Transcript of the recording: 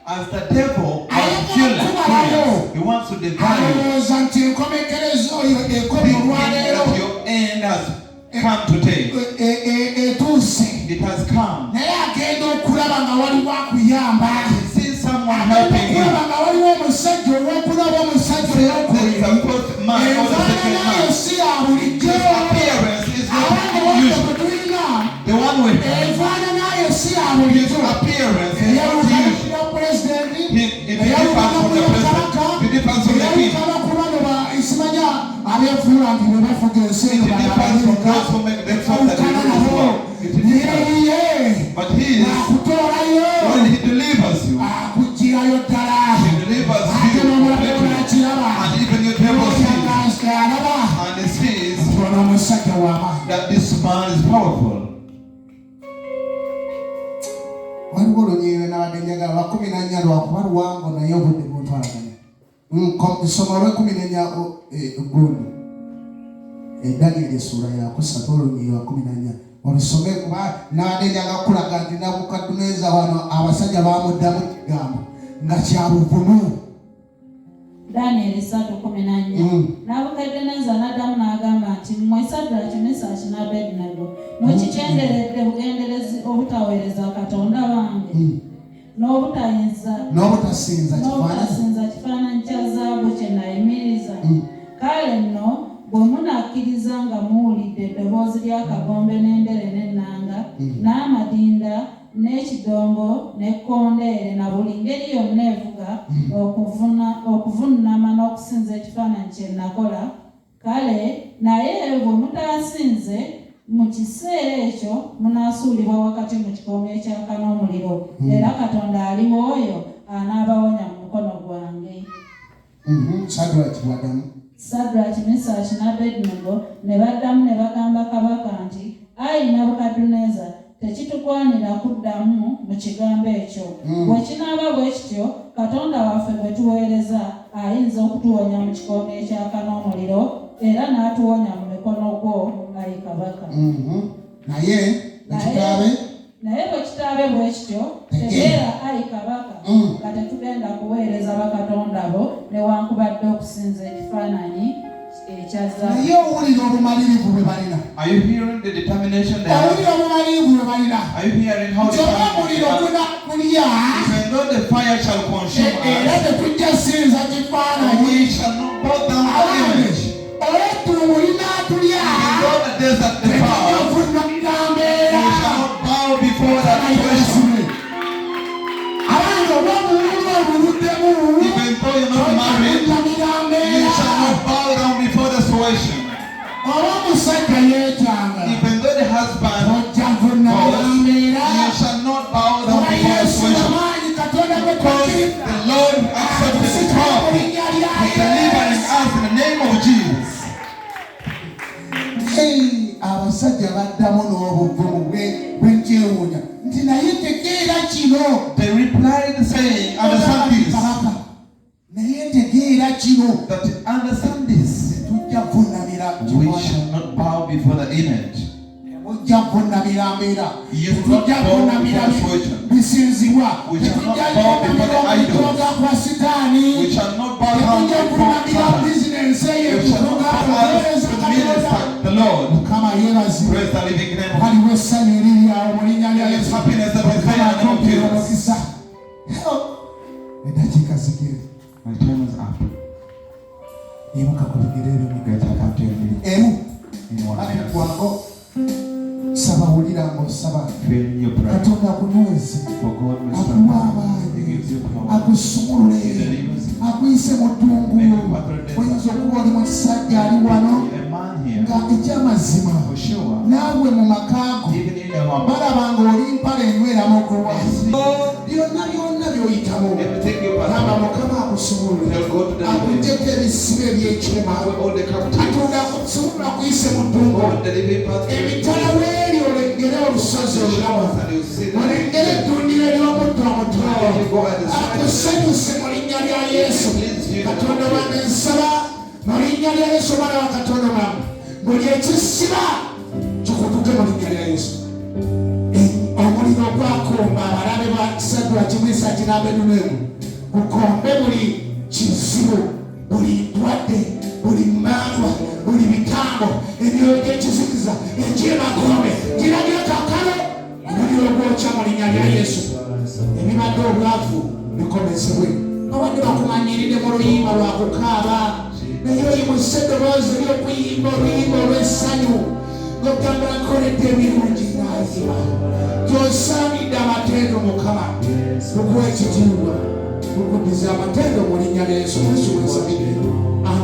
As the devil was furious, he wants to devour you. Thinking that your end has come today. It has come. He sees someone helping you. There is a first man or the second man. His appearance is not usual. The one with his appearance is not usual. It differs from the president. It differs from the king. It differs from those who make themselves that they know as well. It differs. But he is, when he delivers you, he delivers you completely. And even your devil sees. And he sees that this man is powerful. Daniel sura ya kusatoro ni wa 14 olusome kuba nadenyaga kulaga nti Nabukadduneeza wano abasajja bamuddamu kigambo nga kyabuvumu. Daniel 3:14 Nabukadduneeza n'addamu n'agamba nti mmwe Sadraki, Mesaki ne Abedunego mukitenderedde bugenderezi obutaweereza Katonda bange n'obutasinza kifaananyi kya zaabu kye nayimiriza. Kale nno bwe munakkiriza nga muwulidde eddoboozi ly'akagombe n'endere n'ennanga n'amadinda n'ekidongo n'ekkondeere na buli ngeri yonna evuga okuvuunama n'okusinza ekifaananyi kye nakola, kale naye bwe mutaasinze mu kiseera ekyo munaasuulibwa wakati mu kikoomi ekyaka n'omuliro, era Katonda aliwo oyo anaabawonya mu mukono gwange. Sadraki, Mesaki ne Abedunego ne baddamu ne bagamba kabaka nti, ayi Nabukadduneeza, tekitukwanira kuddamu mu kigambo ekyo. Bwe kinaaba bwe kityo, Katonda waffe gwe tuweereza ayinza okutuwonya mu kikoomi ekyaka n'omuliro, era n'atuwonya mu mikono gwo, ayi kabaka. Naye bwe kitaabe bwe kityo, tegeera ayi kabaka nga tetugenda kuweereza bakatonda bo newankubadde okusinza ekifaananyi ekya zaabu. Naye owulira obumalirivu bwe balina. Are you hearing the determination they have? Owulira obumalirivu bwe balina. Are you hearing how they are? Even though the fire shall consume us, we shall not bow down to the image. Even though the desert devours, we shall not bow before that situation. Even though you're not married, you shall not bow down before the situation. Even though the husband falls, you shall not bow down before the situation. Because the Lord accepted the power to deliver us in the name of Jesus. Abasajja baddamu n'obuvumu bw'enkyewuunya nti naye tegeera kino. They replied saying, understand this. Naye tegeera kino. That understand this. Tujja kuvuunamira. We shall not bow before the image. Tujja kuvuunamira mbeera. Tujja kuvuunamira bisinzibwa. We shall not bow before the idols. We shall not bow down before Satan. We shall not bow down to the minister, the Lord. Praise the living name of Jesus. There is happiness that is there in the name of Jesus. My time is up. Get up and take me in 1 minute. Feel your prayer. For God will stand by. He gives you power. He delivers you. Oyinza okuba oli musajja ali wano nga ekyamazima naawe mu makaago balaba ng'oli mpala enyweramu okuwa byonna by'oyitamu gamba Mukama akusobolule akuggyeeko ebisibe eby'ekyuma Katonda akusobola kuyise mu ddungu emitala w'eri olengere olusozi olulamu olengere eddundiro ery'omuddo omutwalo akusanyuse mu linnya lya Yesu. Katonda wange nsaba mu linnya lya Yesu omwana wa Katonda wange buli ekisiba kikutuke mu linnya lya Yesu. Omuli olina okwakomba abalabe ba Saddulaaki, Mesaaki n'Abeduneego. Mukombe buli kizibu, buli ndwadde, buli mmandwa, buli bitambo, emyoyo gy'ekizikiza, egy'emagombe girabye kaakano omuliro gwokya mu linnya lya Yesu. Ebibadde obwavu bikomezebwe. Abadde bakumanyiridde mu luyimba lwa kukaaba, naye oyimusa eddoboozi ery'okuyimba oluyimba olw'essanyu ng'ogamba nkoledde ebirungi n'aziba. Gy'osaanidde amatendo Mukama, mukuwa ekitiibwa, mukuddize amatendo mu linnya lya Yesu Kristo w'ensabidde.